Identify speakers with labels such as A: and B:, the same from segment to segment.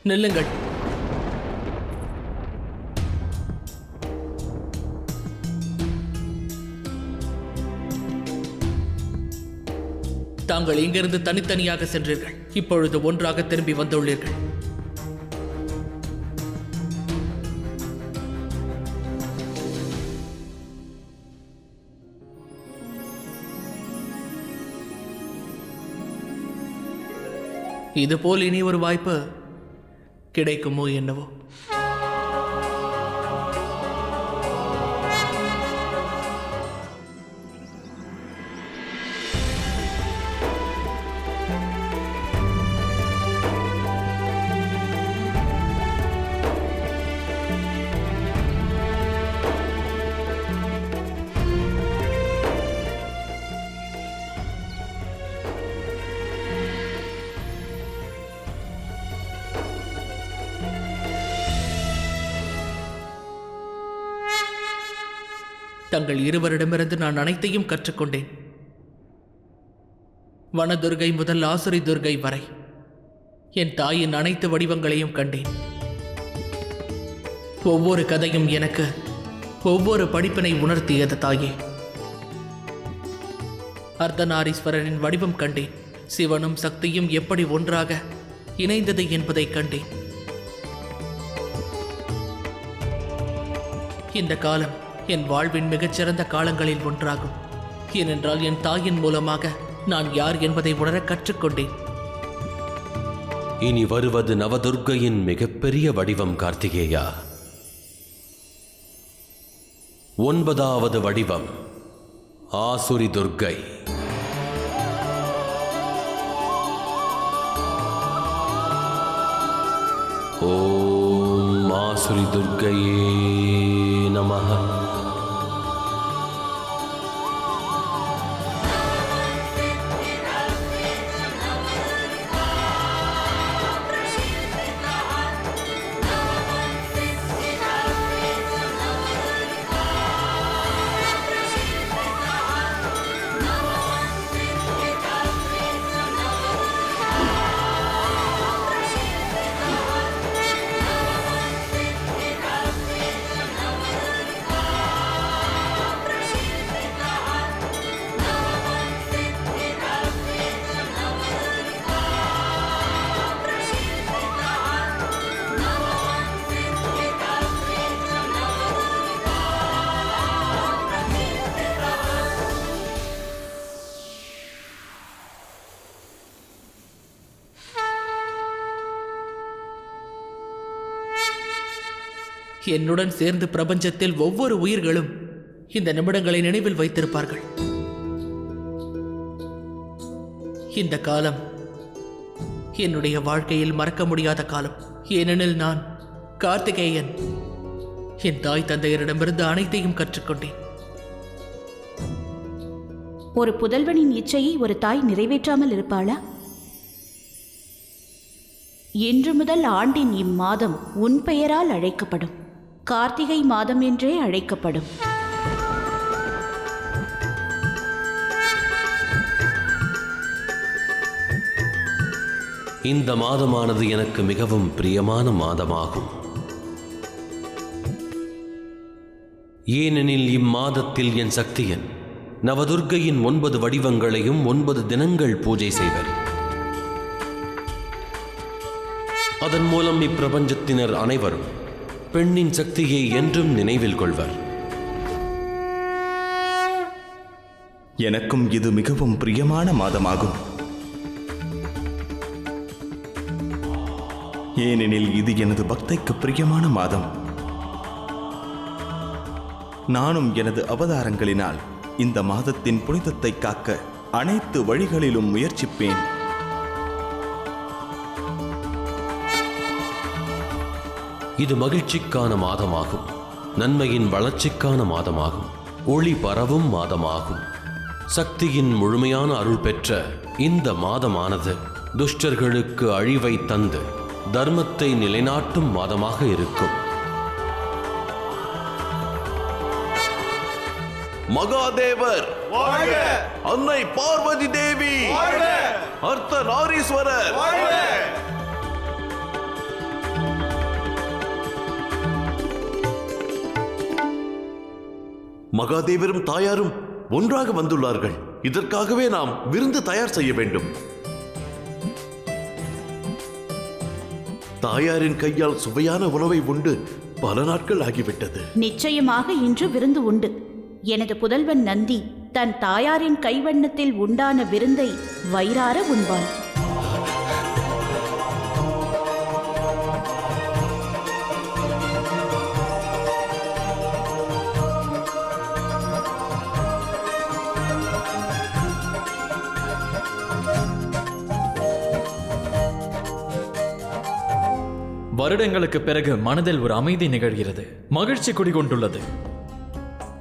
A: நில்லுங்கள். தாங்கள் இங்கிருந்து தனித்தனியாக சென்றீர்கள். இப்பொழுது ஒன்றாக திரும்பி வந்துள்ளீர்கள். இதுபோல் இனி ஒரு வாய்ப்பு கிடைக்குமோ என்னவோ. தங்கள் இருவரிடமிருந்து நான் அனைத்தையும் கற்றுக்கொண்டேன். வனதுர்கை முதல் ஆசுரி துர்கை வரை என் தாயின் அனைத்து வடிவங்களையும் கண்டேன். ஒவ்வொரு கதையும் எனக்கு ஒவ்வொரு படிப்பினை உணர்த்தியது தாயே. அர்த்தநாரீஸ்வரரின் வடிவம் கண்டேன். சிவனும் சக்தியும் எப்படி ஒன்றாக இணைந்தது என்பதை கண்டேன். இந்த காலம் என் வாழ்வின் மிகச்சிறந்த காலங்களில் ஒன்றாகும். ஏனென்றால் என் தாயின் மூலமாக நான் யார் என்பதை உணர கற்றுக்கொண்டேன்.
B: இனி வருவது நவதுர்க்கையின் மிகப்பெரிய வடிவம் கார்த்திகேயா. 9வது வடிவம் ஆசுரி துர்க்கை. ஓம் ஆசுரி துர்க்கையே நமஹ.
A: என்னுடன் சேர்ந்து பிரபஞ்சத்தில் ஒவ்வொரு உயிர்களும் இந்த நிமிடங்களை நினைவில் வைத்திருப்பார்கள். இந்த காலம் என்னுடைய வாழ்க்கையில் மறக்க முடியாத காலம். ஏனெனில் நான் கார்த்திகேயன் என் தாய் தந்தையரிடமிருந்து அனைத்தையும் கற்றுக்கொண்டேன்.
C: ஒரு புதல்வனின் இச்சையை ஒரு தாய் நிறைவேற்றாமல் இருப்பாளா? இன்று முதல் ஆண்டின் இம்மாதம் உன் பெயரால் அழைக்கப்படும். கார்த்திகை மாதம் என்றே அழைக்கப்படும்.
B: இந்த மாதமானது எனக்கு மிகவும் பிரியமான மாதமாகும். ஏனெனில் இம்மாதத்தில் என் சக்தியன் நவதுர்க்கையின் 9 வடிவங்களையும் 9 தினங்கள் பூஜை செய்வர். அதன் மூலம் இப்பிரபஞ்சத்தினர் அனைவரும் பெண்ணின் சக்தியை என்றும் நினைவில் கொள்வர்.
D: எனக்கும் இது மிகவும் பிரியமான மாதமாகும். ஏனெனில் இது எனது பக்தைக்கு பிரியமான மாதம். நானும் எனது அவதாரங்களினால் இந்த மாதத்தின் புனிதத்தை காக்க அனைத்து வழிகளிலும் முயற்சிப்பேன்.
B: இது மகிழ்ச்சிக்கான மாதமாகும். நன்மையின் வளர்ச்சிக்கான மாதமாகும். ஒளி பரவும் மாதமாகும். சக்தியின் முழுமையான அருள் பெற்ற இந்த மாதமானது துஷ்டர்களுக்கு அழிவை தந்து தர்மத்தை நிலைநாட்டும் மாதமாக இருக்கும். மகாதேவர் வாழ்க! அன்னை பார்வதி தேவி வாழ்க! அர்த்தநாரீஸ்வரர் வாழ்க!
E: மகாதேவரும் தாயாரும் ஒன்றாக வந்துள்ளார்கள். இதற்காகவே நாம் விருந்து தயார் செய்ய வேண்டும். தாயாரின் கையால் சுவையான உணவை உண்டு பல நாட்கள் ஆகிவிட்டது.
C: நிச்சயமாக இன்று விருந்து உண்டு. எனது புதல்வன் நந்தி தன் தாயாரின் கைவண்ணத்தில் உண்டான விருந்தை வயிறார உண்பான்.
F: வருடங்களுக்கு பிறகு மனதில் ஒரு அமைதி நிகழ்கிறது. மகிழ்ச்சி குடிகொண்டுள்ளது.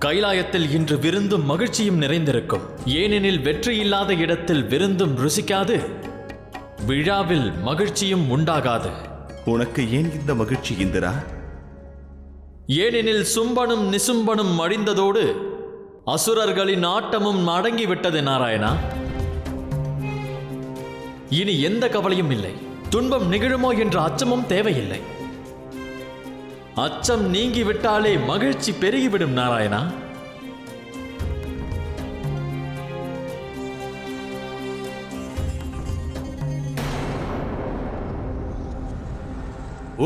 F: கைலாயத்தில் இன்று விருந்தும் மகிழ்ச்சியும் நிறைந்திருக்கும். ஏனெனில் வெற்றி இல்லாத இடத்தில் விருந்தும் ருசிக்காது, விழாவில் மகிழ்ச்சியும் உண்டாகாது.
D: உனக்கு ஏன் இந்த மகிழ்ச்சி இந்திரா?
F: ஏனெனில் சும்பனும் நிசும்பனும் அழிந்ததோடு அசுரர்களின் ஆட்டமும் அடங்கிவிட்டது நாராயணா. இனி எந்த கவலையும் இல்லை. துன்பம் நிகழுமோ என்ற அச்சமும் தேவையில்லை. அச்சம் நீங்கிவிட்டாலே மகிழ்ச்சி பெருகிவிடும் நாராயணா.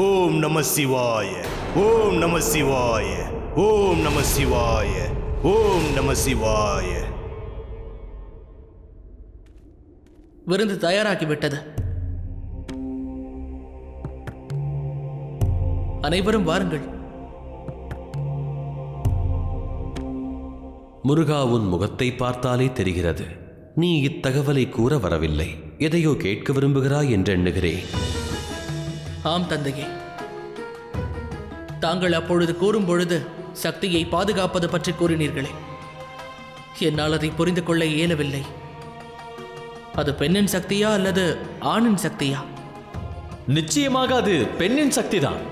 G: ஓம் நம சிவாய, ஓம் நம சிவாய, ஓம் நம சிவாய, ஓம் நம சிவாய.
A: விருந்து தயாராகிவிட்டது. அனைவரும் வாருங்கள்.
B: முருகா, உன் முகத்தை பார்த்தாலே தெரிகிறது நீ இத்தகவலை கூற வரவில்லை. எதையோ கேட்க விரும்புகிறாய் என்று எண்ணுகிறேன்.
A: ஆம் தந்தையே, தாங்கள் அப்பொழுது கூறும் பொழுது சக்தியை பாதுகாப்பது பற்றி கூறினீர்களே, என்னால் அதை புரிந்து கொள்ள இயலவில்லை. அது பெண்ணின் சக்தியா அல்லது ஆணின் சக்தியா?
F: நிச்சயமாக அது பெண்ணின் சக்திதான்.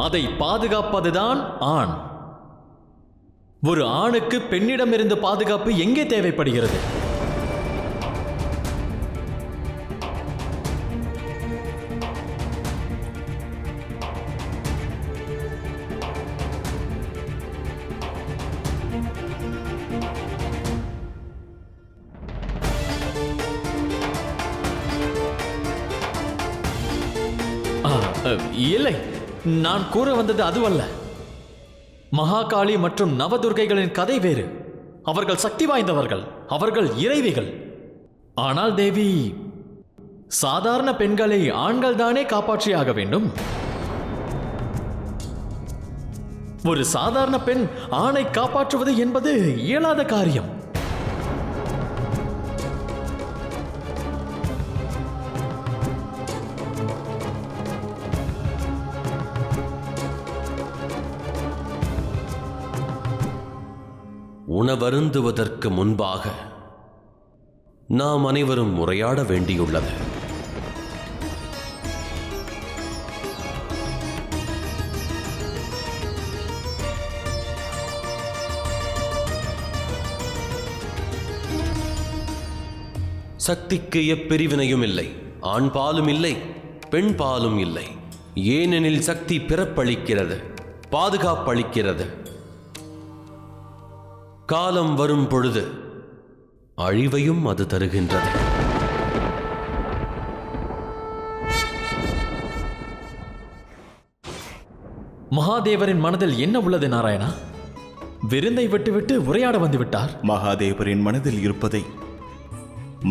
F: அதை பாதுகாப்பதுதான் ஆண். ஒரு ஆணுக்கு பெண்ணிடமிருந்து பாதுகாப்பு எங்கே தேவைப்படுகிறது? இல்லை, நான் கூற வந்தது அதுவல்ல. மகாகாளி மற்றும் நவதுர்க்கைகளின் கதை வேறு. அவர்கள் சக்தி வாய்ந்தவர்கள், அவர்கள் இறைவிகள். ஆனால் தேவி, சாதாரண பெண்களை ஆண்கள் தானே காப்பாற்றியாக வேண்டும். ஒரு சாதாரண பெண் ஆணை காப்பாற்றுவது என்பது இயலாத காரியம்.
B: உணவருந்துவதற்கு முன்பாக நாம் அனைவரும் உரையாட வேண்டியுள்ளது. சக்திக்கு எப்பிரிவினையும் இல்லை. ஆண் பாலும் இல்லை, பெண் பாலும் இல்லை. ஏனெனில் சக்தி பிறப்பளிக்கிறது, பாதுகாப்பளிக்கிறது. காலம் வரும் பொழுது அழிவையும் அது தருகின்றது.
F: மகாதேவரின் மனதில் என்ன உள்ளது நாராயணா? விருந்தை விட்டுவிட்டு உரையாட வந்துவிட்டார்.
D: மகாதேவரின் மனதில் இருப்பதை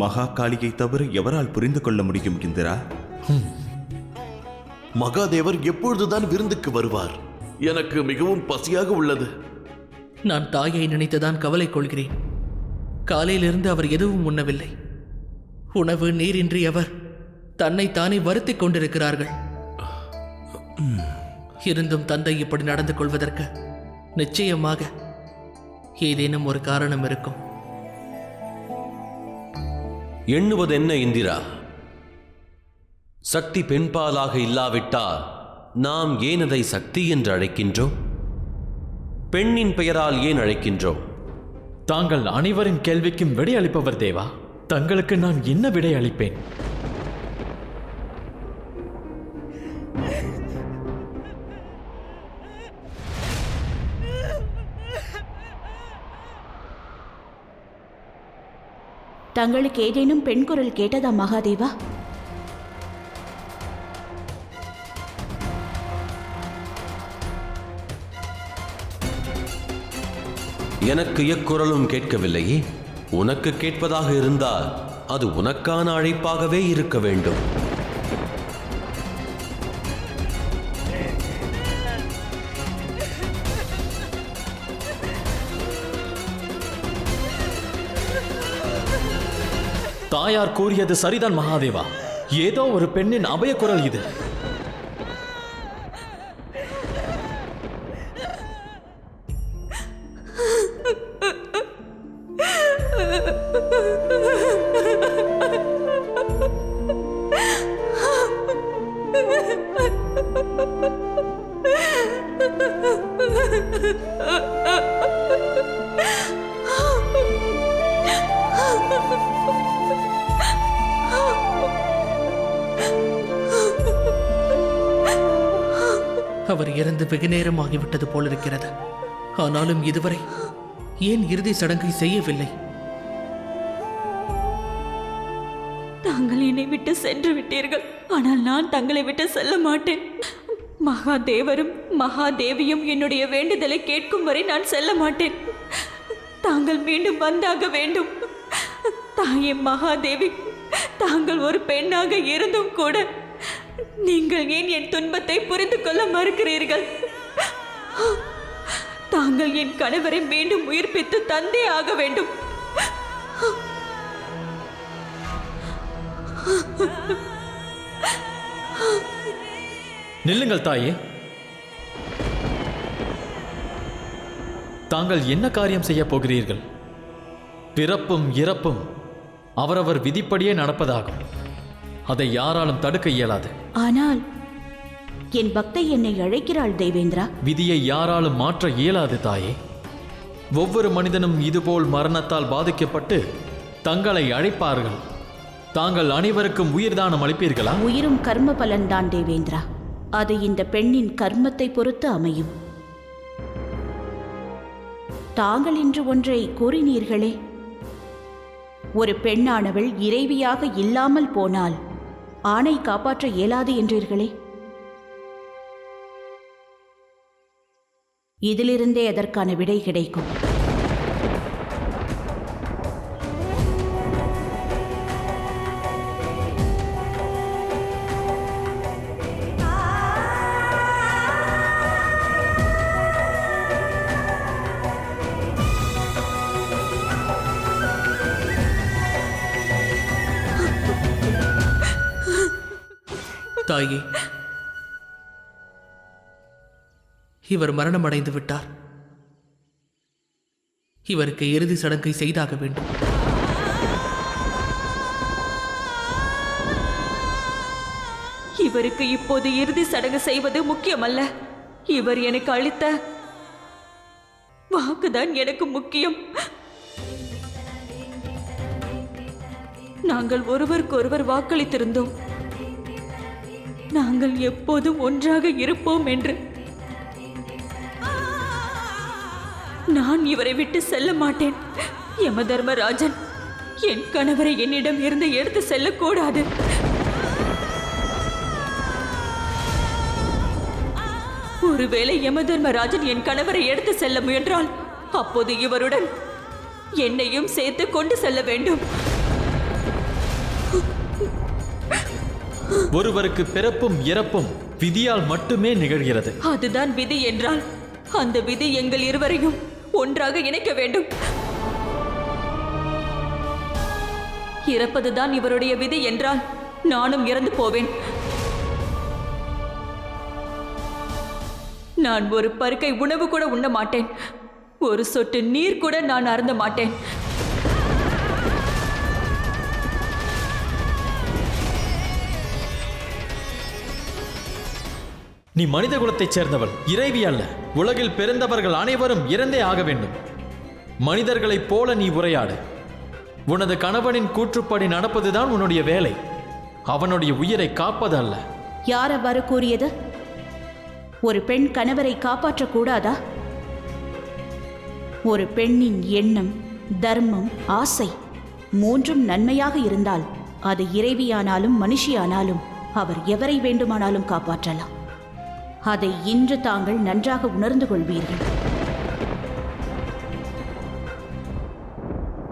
D: மகாகாளியை தவிர எவரால் புரிந்து கொள்ள முடியும் இந்திரா?
E: மகாதேவர் எப்பொழுதுதான் விருந்துக்கு வருவார்? எனக்கு மிகவும் பசியாக உள்ளது.
A: நான் தாயை நினைத்துதான் கவலை கொள்கிறேன். காலையிலிருந்து அவர் எதுவும் உண்ணவில்லை. உணவு நீரின்றி அவர் தன்னைத்தானே வருத்திக் கொண்டிருக்கிறார்கள். இருந்தும் தந்தை இப்படி நடந்து கொள்வதற்கு நிச்சயமாக ஏதேனும் ஒரு காரணம் இருக்கும்.
B: எண்ணுவது என்ன இந்திரா? சக்தி பெண்பாலாக இல்லாவிட்டால் நாம் ஏன் அதை சக்தி என்று அழைக்கின்றோம்? பெண்ணின் பெயரால் ஏன் அழைக்கின்றோம்?
F: தாங்கள் அனைவரின் கேள்விக்கும் விடை அளிப்பவர் தேவா. தங்களுக்கு நான் என்ன விடை அளிப்பேன்?
C: தங்களுக்கு ஏதேனும் பெண் குரல் கேட்டதா மகாதேவா?
B: எனக்கு எக்குரலும் கேட்கவில்லையே. உனக்கு கேட்பதாக இருந்தால் அது உனக்கான அழைப்பாகவே இருக்க வேண்டும்.
F: தாயார் கூறியது சரிதான் மகாதேவா. ஏதோ ஒரு பெண்ணின் அபய குரல் இது.
A: அவர் இறந்து வெகு நேரம் ஆகிவிட்டது போலிருக்கிறது. ஆனாலும் இதுவரை ஏன் இறுதி சடங்கை செய்யவில்லை?
H: தாங்கள் என்னை விட்டு சென்று விட்டீர்கள். ஆனால் நான் தங்களை விட்டு செல்ல மாட்டேன். மகாதேவரும் மகாதேவியும் என்னுடைய வேண்டுதலை கேட்கும் வரை நான் செல்ல மாட்டேன். தாங்கள் மீண்டும் வந்தாக வேண்டும். தாயே மகாதேவி, தாங்கள் ஒரு பெண்ணாக இருந்தும் கூட நீங்கள் ஏன் என் துன்பத்தை புரிந்து கொள்ள மறுக்கிறீர்கள்? தாங்கள் என் கணவரை மீண்டும் உயிர்ப்பித்து தந்தே ஆக வேண்டும்.
F: நில்லுங்கள் தாயே. தாங்கள் என்ன காரியம் செய்ய போகிறீர்கள்? பிறப்பும் இறப்பும் அவரவர் விதிப்படியே நடப்பதாகும். அதை யாராலும் தடுக்க இயலாது.
C: ஆனால் என் பக்தை என்னை அழைக்கிறாள் தேவேந்திரா.
F: விதியை யாராலும் மாற்ற இயலாது தாயே. ஒவ்வொரு மனிதனும் இதுபோல் மரணத்தால் பாதிக்கப்பட்டு தங்களை அழைப்பார்கள். தாங்கள் அனைவருக்கும் உயிர்தானம் அளிப்பீர்களா?
C: உயிரும் கர்ம பலன்தான் தேவேந்திரா. அது இந்த பெண்ணின் கர்மத்தை பொறுத்து அமையும். தாங்கள் இன்று ஒன்றை கூறினீர்களே, ஒரு பெண்ணானவள் இறைவியாக இல்லாமல் போனால் ஆணை காப்பாற்ற இயலாது என்றீர்களே. இதிலிருந்தே அதற்கான விடை கிடைக்கும்.
A: தாயே, இவர் மரணம் அடைந்து விட்டார். இவருக்கு இறுதி சடங்கை செய்தாக வேண்டும்.
H: இவருக்கு இப்போது இறுதி சடங்கு செய்வது முக்கியமல்ல. இவர் எனக்கு அளித்த வாக்குதான் எனக்கு முக்கியம். நாங்கள் ஒருவருக்கொருவர் வாக்களித்திருந்தோம், நாங்கள் எப்போதும் ஒன்றாக இருப்போம் என்று. நான் இவரை விட்டு செல்ல மாட்டேன். யமதர்மராஜன் என் கணவரை என்னிடம் இருந்து எடுத்து செல்லக்கூடாது. ஒருவேளை யமதர்மராஜன் என் கணவரை எடுத்து செல்ல முயன்றால் அப்போது இவருடன் என்னையும் சேர்த்து கொண்டு செல்ல வேண்டும்.
F: ஒருவருக்கு பிறப்பும் இறப்பும் விதியால் மட்டுமே நிகழ்கிறது.
H: அதுதான் விதி என்றால் அந்த விதி எங்கள் இருவரையும் ஒன்றாக இணைக்க வேண்டும். இறப்பதுதான் இவருடைய விதி என்றால் நானும் இறந்து போவேன். நான் ஒரு பருக்கை உணவு கூட உண்ண மாட்டேன். ஒரு சொட்டு நீர் கூட நான் அருந்த மாட்டேன்.
F: நீ மனித குலத்தைச் சேர்ந்தவள், இறைவி அல்ல. உலகில் பிறந்தவர்கள் அனைவரும் இறந்தே ஆக வேண்டும். மனிதர்களைப் போல நீ உரையாடு. உனது கணவனின் கூற்றுப்படி நடப்பதுதான் உன்னுடைய வேலை. அவனுடைய உயிரை காப்பது அல்ல.
C: யார் அவ்வாறு கூறியது? ஒரு பெண் கணவரை காப்பாற்றக்கூடாதா? ஒரு பெண்ணின் எண்ணம், தர்மம், ஆசை மூன்றும் நன்மையாக இருந்தால் அது இறைவியானாலும் மனுஷியானாலும் அவர் எவரை வேண்டுமானாலும் காப்பாற்றலாம். அதை இன்று தாங்கள் நன்றாக உணர்ந்து கொள்வீர்கள்.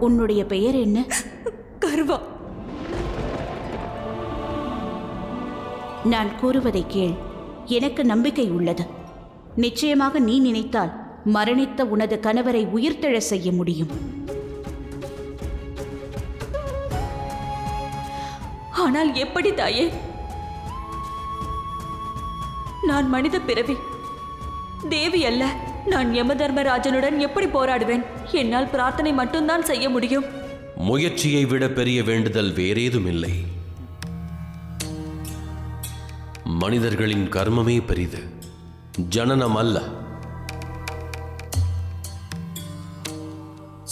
C: உன்னுடைய பெயர் என்ன?
H: கர்வா.
C: நான் கூறுவதை கேள். எனக்கு நம்பிக்கை உள்ளது. நிச்சயமாக நீ நினைத்தால் மரணித்த உனது கணவரை உயிர்த்தெழ செய்ய முடியும்.
H: ஆனால் எப்படி தாயே? நான் மனித பிறவி, தேவி அல்ல. நான் யமதர்மராஜனுடன் எப்படி போராடுவேன்? என்னால் பிரார்த்தனை மட்டும்தான் செய்ய முடியும்.
B: முயற்சியை விட பெரிய வேண்டுதல் வேறேதும் இல்லை. மனிதர்களின் கர்மமே பெரிது, ஜனனம் அல்ல.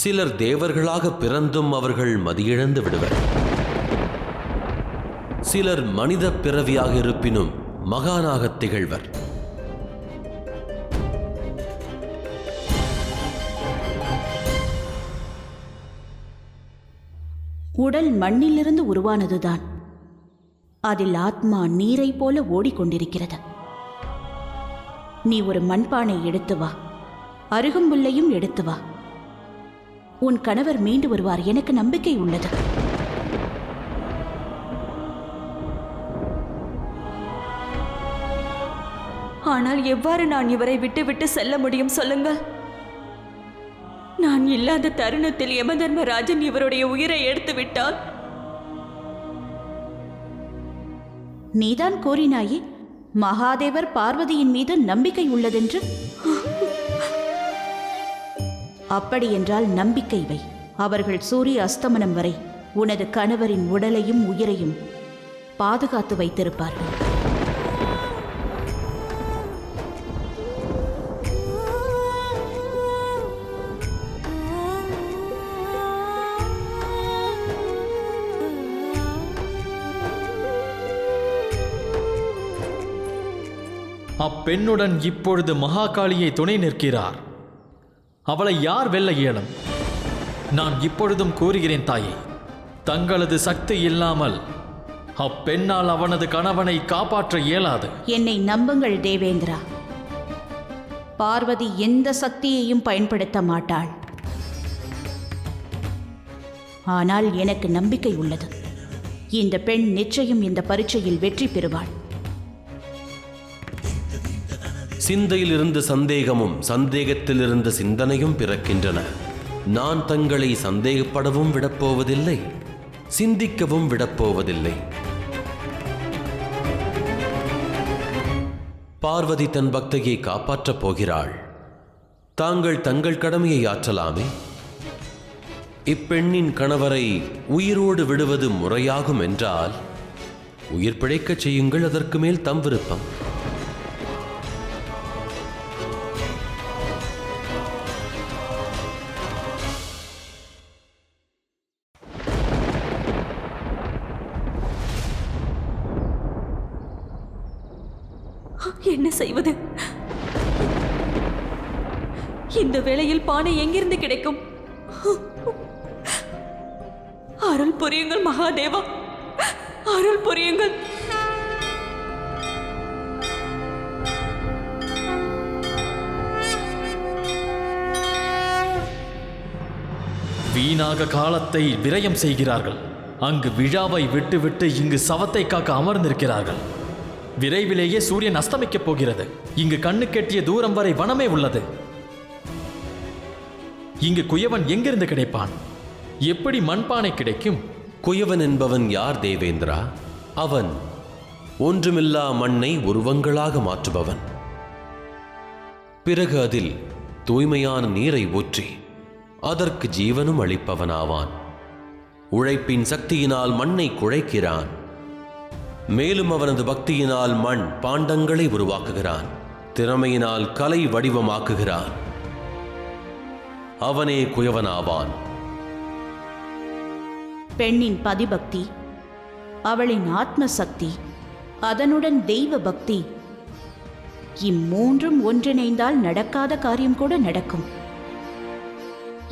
B: சிலர் தேவர்களாக பிறந்தும் அவர்கள் மதியிழந்து விடுவர். சிலர் மனித பிறவியாக இருப்பினும் மகானாக திகழ்வர்.
C: உடல் மண்ணிலிருந்து உருவானதுதான். அதில் ஆத்மா நீரை போல ஓடிக்கொண்டிருக்கிறது. நீ ஒரு மண்பானை எடுத்து வா, அருகம்புல்லையும் எடுத்து வா. உன் கணவர் மீண்டு வருவார், எனக்கு நம்பிக்கை உள்ளது.
H: ஆனால் எவ்வாறு நான் இவரை விட்டு செல்ல முடியும் சொல்லுங்கள்? நான் இல்லாத தருணத்தில் யமதர்மராஜன் இவருடைய உயிரை எடுத்து விட்டால்?
C: நீதான் கூறினாயே மகாதேவர் பார்வதியின் மீது நம்பிக்கை உள்ளதென்று. அப்படியென்றால் நம்பிக்கை வை. அவர்கள் சூரிய அஸ்தமனம் வரை உனது கணவரின் உடலையும் உயிரையும் பாதுகாத்து வைத்திருப்பார்கள்.
F: அப்பெண்ணுடன் இப்பொழுது மகாகாளியை துணை நிற்கிறார். அவளை யார் வெல்ல இயலும்? நான் இப்பொழுதும் கூறுகிறேன் தாயே, தங்களது சக்தி இல்லாமல் அப்பெண்ணால் அவனது கணவனை காப்பாற்ற இயலாது.
C: என்னை நம்புங்கள் தேவேந்திரா, பார்வதி எந்த சக்தியையும் பயன்படுத்த மாட்டாள். ஆனால் எனக்கு நம்பிக்கை உள்ளது. இந்த பெண் நிச்சயம் இந்த பரீட்சையில் வெற்றி பெறுவாள்.
B: சிந்தையிலிருந்து சந்தேகமும் சந்தேகத்திலிருந்து சிந்தனையும் பிறக்கின்றன. நான் தங்களை சந்தேகப்படவும் விடப்போவதில்லை, சிந்திக்கவும் விடப்போவதில்லை. பார்வதி தன் பக்தையை காப்பாற்றப் போகிறாள். தாங்கள் தங்கள் கடமையை ஆற்றலாமே. இப்பெண்ணின் கணவரை உயிரோடு விடுவது முறையாகும் என்றால் உயிர் பிழைக்கச் செய்யுங்கள், அதற்கு மேல் தம் விருப்பம்.
H: என்ன செய்வது? இந்த வேளையில் பானை எங்கிருந்து கிடைக்கும்? அருள் புரியுங்கள் மகாதேவா, அருள் புரியுங்கள்.
F: வீணாக காலத்தை விரயம் செய்கிறார்கள். அங்கு விழாவை விட்டுவிட்டு இங்கு சவத்தை காக்க அமர்ந்திருக்கிறார்கள். விரைவிலேயே சூரியன் அஸ்தமிக்கப் போகிறது. இங்கு கண்ணு கெட்டிய தூரம் வரை வனமே உள்ளது. இங்கு குயவன் எங்கிருந்து கிடைப்பான்? எப்படி மண்பானை கிடைக்கும்?
B: குயவன் என்பவன் யார் தேவேந்திரா? அவன் ஒன்றுமில்லா மண்ணை உருவங்களாக மாற்றுபவன். பிறகு அதில் தூய்மையான நீரை ஊற்றி அதற்கு ஜீவனும் அளிப்பவனாவான். உழைப்பின் சக்தியினால் மண்ணை குழைக்கிறான். மேலும் அவனது பக்தியினால் மண் பாண்டங்களை உருவாக்குகிறான். திறமையினால் கலை வடிவமாக்குகிறான். அவனே குயவனாவான்.
C: பெண்ணின் பதிபக்தி, அவளின் ஆத்ம சக்தி, அதனுடன் தெய்வ பக்தி, இம்மூன்றும் ஒன்றிணைந்தால் நடக்காத காரியம் கூட நடக்கும்.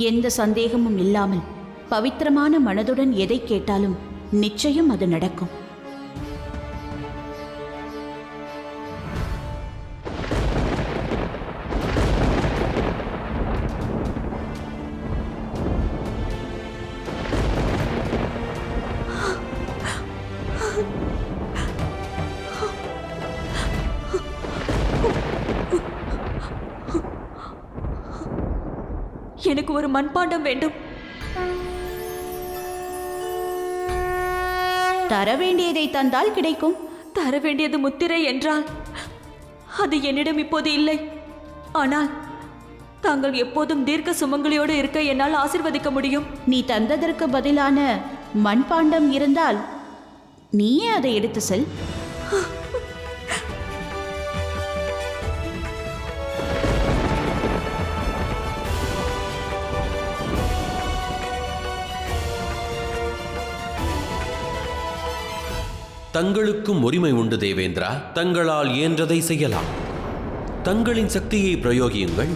C: எந்த சந்தேகமும் இல்லாமல் பவித்திரமான மனதுடன் எதை கேட்டாலும் நிச்சயம் அது நடக்கும்.
H: எனக்கு ஒரு மண்பாண்டம் வேண்டும்.
C: தர வேண்டியதை தந்தால் கிடைக்கும்.
H: தர வேண்டியது முத்திரை என்றால் அது என்னிடம் இப்போது இல்லை. ஆனால் தாங்கள் எப்போதும் தீர்க்க சுமங்கலியோடு இருக்க என்னால் ஆசீர்வதிக்க முடியும்.
C: நீ தந்ததற்கு பதிலான மண்பாண்டம் இருந்தால் நீயே அதை எடுத்து செல்.
B: தங்களுக்கும் உரிமை உண்டு தேவேந்திரா. தங்களால் இயன்றதை செய்யலாம். தங்களின் சக்தியை பிரயோகியுங்கள்.